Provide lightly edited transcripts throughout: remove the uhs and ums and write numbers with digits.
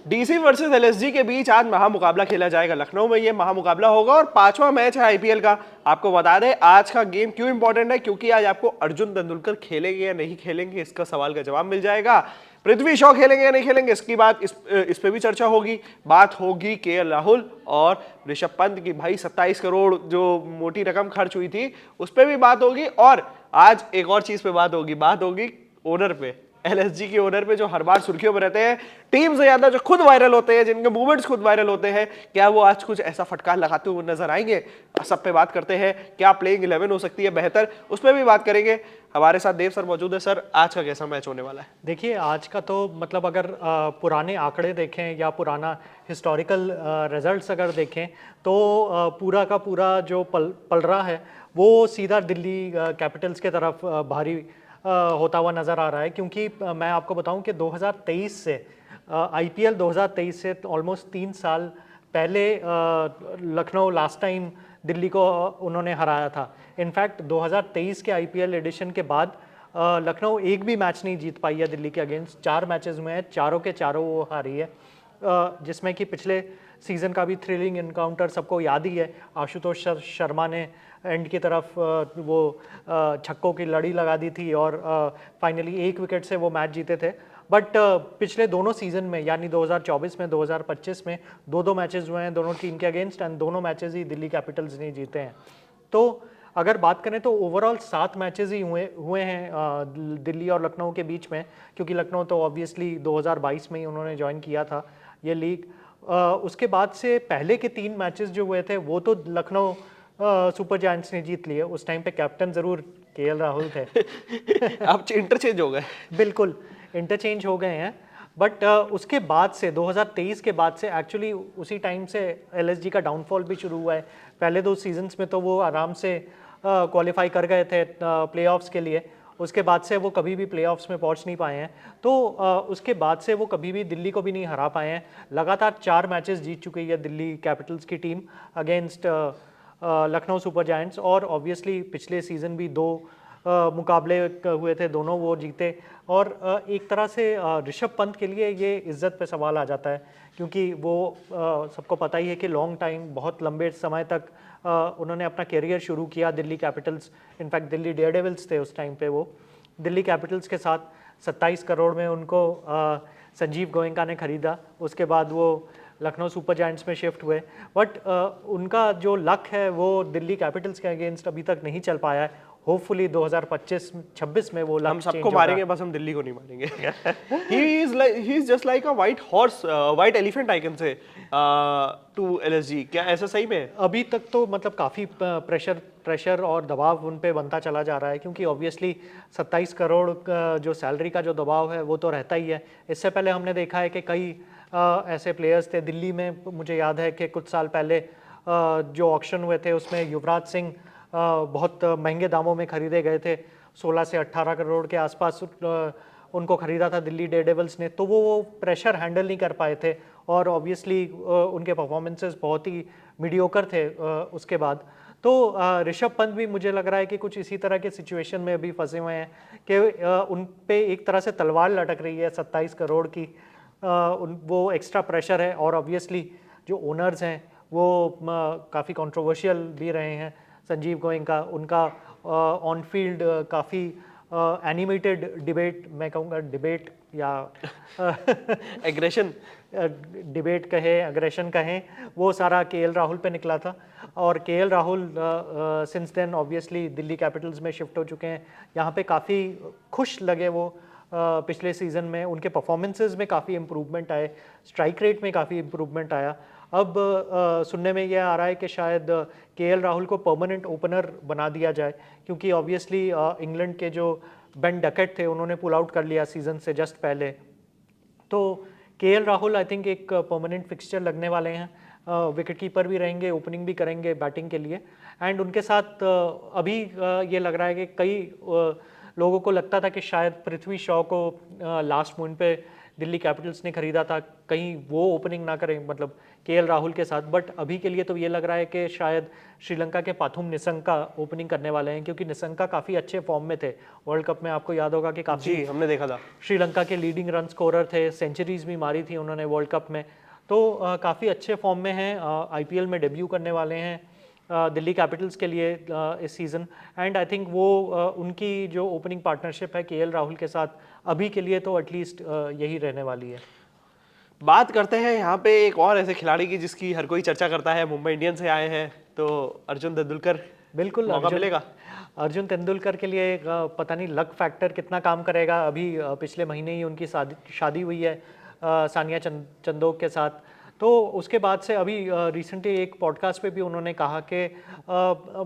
DC versus LSG के बीच आज महामुकाबला खेला जाएगा। लखनऊ में ये महामुकाबला होगा और 5वां मैच है आईपीएल का। आपको बता दें आज का गेम क्यों इंपॉर्टेंट है, क्योंकि आज आपको अर्जुन तेंदुलकर खेलेंगे या नहीं खेलेंगे इसका सवाल का जवाब मिल जाएगा। पृथ्वी शॉ खेलेंगे या नहीं खेलेंगे इसकी बात इस पे भी चर्चा होगी। बात होगी केएल राहुल और ऋषभ पंत की। भाई 27 करोड़ जो मोटी रकम खर्च हुई थी उस पर भी बात होगी। और आज एक और चीज पे बात होगी ओनर पे, एलएसजी के ओनर पे, जो हर बार सुर्खियों में रहते हैं, टीम से ज्यादा जो खुद वायरल होते हैं, जिनके मूवमेंट्स खुद वायरल होते हैं। क्या वो आज कुछ ऐसा फटकार लगाते हुए नजर आएंगे? सब पे बात करते हैं। क्या प्लेइंग 11 हो सकती है बेहतर, उस पर भी बात करेंगे। हमारे साथ देव सर मौजूद है। सर आज का कैसा मैच होने वाला है? देखिए आज का तो मतलब अगर पुराने आंकड़े देखें या पुराना हिस्टोरिकल रिजल्ट्स अगर देखें तो पूरा का पूरा जो पल रहा है वो सीधा दिल्ली कैपिटल्स के तरफ भारी होता हुआ नज़र आ रहा है। क्योंकि मैं आपको बताऊं कि 2023 से आईपीएल 2023 से ऑलमोस्ट 3 साल पहले लखनऊ लास्ट टाइम दिल्ली को उन्होंने हराया था। इनफैक्ट 2023 के आईपीएल एडिशन के बाद लखनऊ एक भी मैच नहीं जीत पाई है दिल्ली के अगेंस्ट। 4 मैचेस में है, चारों के चारों वो हारी है, जिसमें कि पिछले सीज़न का भी थ्रिलिंग इनकाउंटर सबको याद ही है। आशुतोष शर्मा ने एंड की तरफ वो छक्कों की लड़ी लगा दी थी और फाइनली 1 विकेट से वो मैच जीते थे। बट पिछले दोनों सीज़न में यानी 2024 में 2025 में दो मैचेस हुए हैं दोनों टीम के अगेंस्ट एंड दोनों मैचेस ही दिल्ली कैपिटल्स ने जीते हैं। तो अगर बात करें तो ओवरऑल 7 मैचेस ही हुए हैं दिल्ली और लखनऊ के बीच में, क्योंकि लखनऊ तो ऑब्वियसली 2022 में ही उन्होंने ज्वाइन किया था ये लीग। उसके बाद से पहले के 3 मैचेस जो हुए थे वो तो लखनऊ सुपर जायंट्स ने जीत लिए। उस टाइम पे कैप्टन जरूर केएल राहुल थे। अब इंटरचेंज हो गए। बिल्कुल इंटरचेंज हो गए हैं। बट उसके बाद से 2023 के बाद से एक्चुअली उसी टाइम से एलएसजी का डाउनफॉल भी शुरू हुआ है। पहले 2 सीजन्स में तो वो आराम से क्वालिफाई कर गए थे प्लेऑफ्स के लिए। उसके बाद से वो कभी भी प्लेऑफ्स में पहुंच नहीं पाए हैं। तो उसके बाद से वो कभी भी दिल्ली को भी नहीं हरा पाए हैं। लगातार 4 मैचेस जीत चुकी है दिल्ली कैपिटल्स की team against Lucknow super giants. और ऑब्वियसली पिछले सीज़न भी 2 मुकाबले हुए थे, दोनों वो जीते। और एक तरह से ऋषभ पंत के लिए ये इज्जत पे सवाल आ जाता है, क्योंकि वो सबको पता ही है कि लॉन्ग टाइम बहुत लंबे समय तक उन्होंने अपना करियर शुरू किया Delhi Capitals. In fact Delhi Daredevils थे उस टाइम पे वो। दिल्ली कैपिटल्स के साथ 27 करोड़ में उनको संजीव गोयनका ने खरीदा। उसके बाद वो लखनऊ सुपर जायंट्स में शिफ्ट हुए। बट उनका जो लक है वो दिल्ली कैपिटल्स के अगेंस्ट अभी तक नहीं चल पाया है। होपफुली 2025-26 में वो लक हम सबको मारेंगे, बस हम दिल्ली को नहीं मारेंगे। he is just like a white horse, white elephant I can say to LSG। क्या ऐसा सही में? अभी तक तो मतलब काफ़ी प्रेशर और दबाव उन पे बनता चला जा रहा है, क्योंकि ऑब्वियसली 27 करोड़ का जो सैलरी का जो दबाव है वो तो रहता ही है। इससे पहले हमने देखा है कि कई ऐसे प्लेयर्स थे दिल्ली में। मुझे याद है कि कुछ साल पहले जो ऑक्शन हुए थे उसमें युवराज सिंह बहुत महंगे दामों में खरीदे गए थे। 16 से 18 करोड़ के आसपास उनको खरीदा था दिल्ली डेयरडेविल्स ने। तो वो प्रेशर हैंडल नहीं कर पाए थे और ऑब्वियसली उनके परफॉर्मेंसेस बहुत ही मीडियोकर थे उसके बाद। तो ऋषभ पंत भी मुझे लग रहा है कि कुछ इसी तरह के सिचुएशन में अभी फंसे हुए हैं कि उन पे एक तरह से तलवार लटक रही है 27 करोड़ की। वो एक्स्ट्रा प्रेशर है और ऑब्वियसली जो ओनर्स हैं वो काफ़ी कंट्रोवर्शियल भी रहे हैं। संजीव गोयनका, उनका ऑन फील्ड काफ़ी एनिमेटेड डिबेट, मैं कहूँगा डिबेट या एग्रेशन डिबेट कहे, अग्रेशन कहें, वो सारा केएल राहुल पे निकला था। और KL Rahul since then obviously Delhi Capitals में शिफ्ट हो चुके हैं। यहाँ पे काफ़ी खुश लगे वो पिछले सीज़न में। उनके परफॉर्मेंसेस में काफ़ी इम्प्रूवमेंट आए, स्ट्राइक रेट में काफ़ी इम्प्रूवमेंट आया। अब सुनने में यह आ रहा है कि शायद केएल राहुल को परमानेंट ओपनर बना दिया जाए, क्योंकि ऑब्वियसली इंग्लैंड के जो बेन डकेट थे उन्होंने पुल आउट कर लिया सीज़न से जस्ट पहले। तो केएल राहुल आई थिंक एक परमानेंट फिक्सचर लगने वाले हैं। विकेट कीपर भी रहेंगे, ओपनिंग भी करेंगे बैटिंग के लिए। एंड उनके साथ अभी ये लग रहा है कि कई लोगों को लगता था कि शायद पृथ्वी शॉ को लास्ट मोमेंट पे दिल्ली कैपिटल्स ने खरीदा था, कहीं वो ओपनिंग ना करें मतलब केएल राहुल के साथ। बट अभी के लिए तो ये लग रहा है कि शायद श्रीलंका के पाथुम निशंका ओपनिंग करने वाले हैं, क्योंकि निशंका काफ़ी अच्छे फॉर्म में थे वर्ल्ड कप में। आपको याद होगा कि काफ़ी जी हमने देखा था। श्रीलंका के लीडिंग रन स्कोरर थे, सेंचुरीज भी मारी थी उन्होंने वर्ल्ड कप में। तो काफ़ी अच्छे फॉर्म में हैं, आईपीएल में डेब्यू करने वाले हैं दिल्ली कैपिटल्स के लिए इस सीज़न। एंड आई थिंक वो उनकी जो ओपनिंग पार्टनरशिप है केएल राहुल के साथ, अभी के लिए तो एटलीस्ट यही रहने वाली है। बात करते हैं यहाँ पे एक और ऐसे खिलाड़ी की जिसकी हर कोई चर्चा करता है, मुंबई इंडियंस से आए हैं, तो अर्जुन तेंदुलकर। बिल्कुल, मौका मिलेगा? अर्जुन तेंदुलकर के लिए पता नहीं लक फैक्टर कितना काम करेगा। अभी पिछले महीने ही उनकी शादी हुई है सानिया चंदोक के साथ। तो उसके बाद से अभी रिसेंटली एक पॉडकास्ट पे भी उन्होंने कहा कि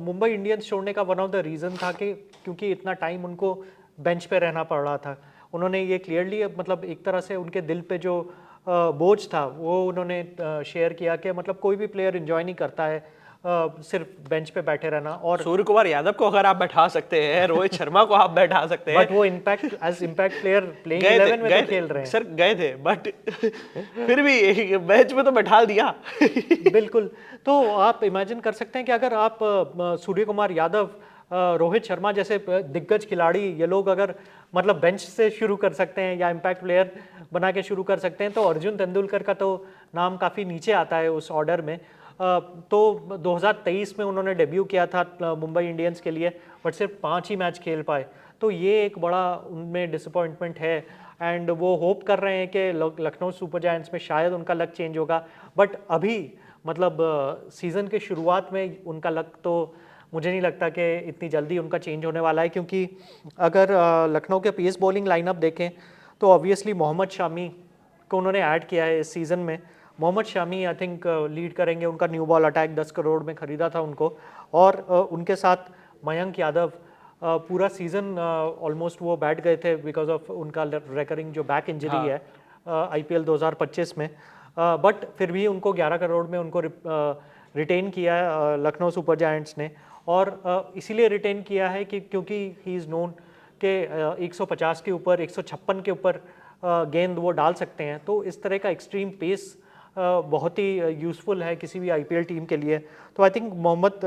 मुंबई इंडियंस छोड़ने का वन ऑफ द रीज़न था कि क्योंकि इतना टाइम उनको बेंच पे रहना पड़ रहा था। उन्होंने ये क्लियरली मतलब एक तरह से उनके दिल पे जो बोझ था वो उन्होंने शेयर किया कि मतलब कोई भी प्लेयर एंजॉय नहीं करता है सिर्फ बेंच पे बैठे रहना। और सूर्य कुमार यादव को अगर आप बैठा सकते हैं, रोहित शर्मा को आप बैठा सकते हैं, बट वो इम्पैक्ट प्लेयर प्लेइंग 11 में तो खेल रहे हैं। सर गए थे, बट फिर भी मैच में तो बैठा दिया। बिल्कुल। तो आप इमेजिन कर सकते हैं कि अगर आप सूर्य कुमार यादव, रोहित शर्मा जैसे दिग्गज खिलाड़ी, ये लोग अगर मतलब बेंच से शुरू कर सकते हैं या इम्पैक्ट प्लेयर बना के शुरू कर सकते हैं, तो अर्जुन तेंदुलकर का तो नाम काफ़ी नीचे आता है उस ऑर्डर में। तो 2023 में उन्होंने डेब्यू किया था मुंबई इंडियंस के लिए, बट सिर्फ 5 ही मैच खेल पाए। तो ये एक बड़ा उनमें डिसअपॉइंटमेंट है। एंड वो होप कर रहे हैं कि लखनऊ सुपर जायंट्स में शायद उनका लक चेंज होगा। बट अभी मतलब सीज़न के शुरुआत में उनका लक तो मुझे नहीं लगता कि इतनी जल्दी उनका चेंज होने वाला है, क्योंकि अगर लखनऊ के पेस बॉलिंग लाइनअप देखें तो ऑब्वियसली मोहम्मद शामी को उन्होंने ऐड किया है इस सीज़न में। Mohammed Shami I think lead करेंगे। उनका न्यू बॉल अटैक 10 करोड़ में खरीदा था उनको। और उनके साथ मयंक यादव पूरा सीज़न ऑलमोस्ट वो बैठ गए थे बिकॉज ऑफ उनका रेकरिंग जो बैक इंजरी है आईपीएल 2025 में। बट फिर भी उनको 11 करोड़ में उनको रिटेन किया है लखनऊ सुपर जायंट्स ने। और इसीलिए रिटेन किया है कि क्योंकि ही इज़ नोन के 150 के ऊपर 156 के ऊपर गेंद वो डाल सकते हैं। तो इस तरह का एक्सट्रीम पेस बहुत ही यूज़फुल है किसी भी आईपीएल टीम के लिए। तो आई थिंक मोहम्मद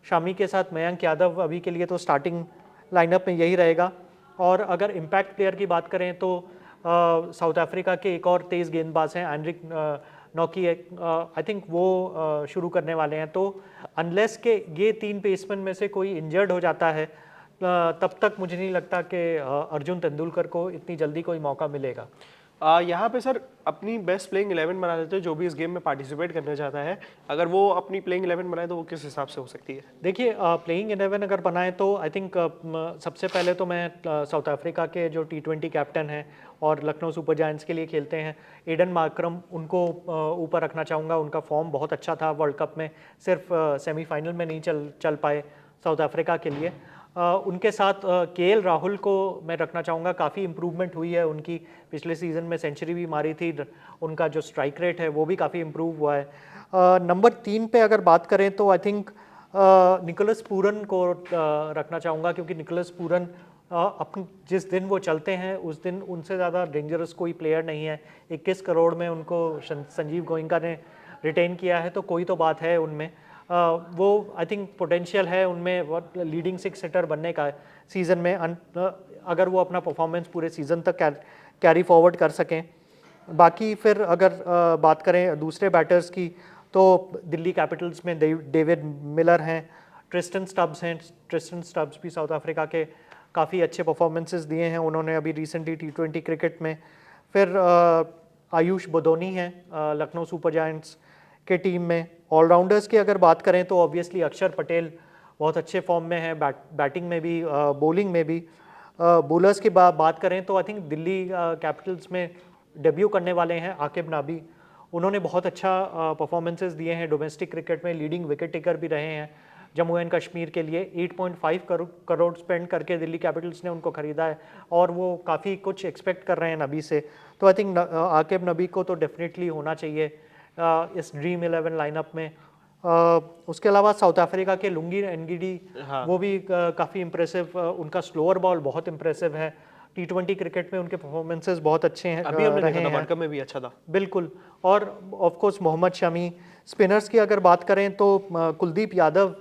शामी के साथ मयंक यादव अभी के लिए तो स्टार्टिंग लाइनअप में यही रहेगा। और अगर इम्पैक्ट प्लेयर की बात करें तो साउथ अफ्रीका के एक और तेज़ गेंदबाज हैं एंड्रिक नॉकी, आई थिंक वो शुरू करने वाले हैं। तो अनलेस के ये 3 पेसमैन में से कोई इंजर्ड हो जाता है तब तक मुझे नहीं लगता कि अर्जुन तेंदुलकर को इतनी जल्दी कोई मौका मिलेगा। यहाँ पे सर अपनी बेस्ट प्लेइंग 11 बना देते हैं जो भी इस गेम में पार्टिसिपेट करना चाहता है। अगर वो अपनी प्लेइंग 11 बनाए तो वो किस हिसाब से हो सकती है? देखिए प्लेइंग 11 अगर बनाए तो आई थिंक सबसे पहले तो मैं साउथ अफ्रीका के जो T20 कैप्टन हैं और लखनऊ सुपर जायंट्स के लिए खेलते हैं एडन मार्करम, उनको ऊपर रखना चाहूँगा। उनका फॉर्म बहुत अच्छा था वर्ल्ड कप में, सिर्फ सेमीफाइनल में नहीं चल पाए साउथ अफ्रीका के लिए। उनके साथ केएल राहुल को मैं रखना चाहूँगा। काफ़ी इम्प्रूवमेंट हुई है उनकी, पिछले सीज़न में सेंचुरी भी मारी थी। उनका जो स्ट्राइक रेट है वो भी काफ़ी इम्प्रूव हुआ है। नंबर 3 पे अगर बात करें तो आई थिंक निकोलस पूरन को रखना चाहूँगा, क्योंकि निकोलस पूरन अपन जिस दिन वो चलते हैं उस दिन उनसे ज़्यादा डेंजरस कोई प्लेयर नहीं है। 21 करोड़ में उनको संजीव गोयनका ने रिटेन किया है, तो कोई तो बात है उनमें। वो आई थिंक पोटेंशियल है उनमें लीडिंग 6 हिटर बनने का सीज़न में, अगर वो अपना परफॉर्मेंस पूरे सीज़न तक कैरी फॉरवर्ड कर सकें। बाकी फिर अगर बात करें दूसरे बैटर्स की तो दिल्ली कैपिटल्स में डेविड मिलर हैं, ट्रिस्टन स्टब्स हैं। ट्रिस्टन स्टब्स भी साउथ अफ्रीका के काफ़ी अच्छे परफॉर्मेंसेस दिए हैं उन्होंने अभी रिसेंटली T20 क्रिकेट में। फिर आयुष बदोनी हैं लखनऊ सुपर जायंट्स के टीम में। ऑलराउंडर्स की अगर बात करें तो ऑब्वियसली अक्षर पटेल बहुत अच्छे फॉर्म में है, बैटिंग में भी बॉलिंग में भी। बॉलर्स की बात करें तो आई थिंक दिल्ली कैपिटल्स में डेब्यू करने वाले हैं आकिब नाबी। उन्होंने बहुत अच्छा परफॉर्मेंसेस दिए हैं डोमेस्टिक क्रिकेट में, लीडिंग विकेट टेकर भी रहे हैं जम्मू एंड कश्मीर के लिए। 8.5 करोड़ स्पेंड करके दिल्ली कैपिटल्स ने उनको खरीदा है और वो काफ़ी कुछ एक्सपेक्ट कर रहे हैं नबी से। तो आई थिंक आकिब नबी को तो डेफिनेटली होना चाहिए इस ड्रीम 11 लाइनअप में। उसके अलावा साउथ अफ्रीका के लुंगी एनगिडी, वो भी काफ़ी इम्प्रेसिव, उनका स्लोअर बॉल बहुत इम्प्रेसिव है। T20 क्रिकेट में उनके परफॉर्मेंसेस बहुत अच्छे हैं, अभी हमने रहे देखा था हैं। वर्ल्ड कप में भी अच्छा था। बिल्कुल। और of course Mohammed Shami. Spinners की अगर बात करें तो कुलदीप यादव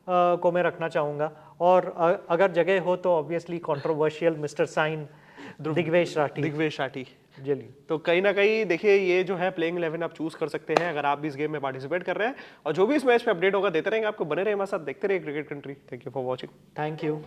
को मैं रखना चाहूँगा, और अगर जगह हो तो obviously controversial mister sign Digvesh Rathi. Digvesh Rathi. जली। तो कहीं ना कहीं देखिए ये जो है प्लेइंग 11 आप चूज कर सकते हैं अगर आप भी इस गेम में पार्टिसिपेट कर रहे हैं, और जो भी इस मैच में अपडेट होगा देते रहेंगे आपको। बने रहे हमारे साथ, देखते रहिए cricket country. Thank you for watching. Thank you.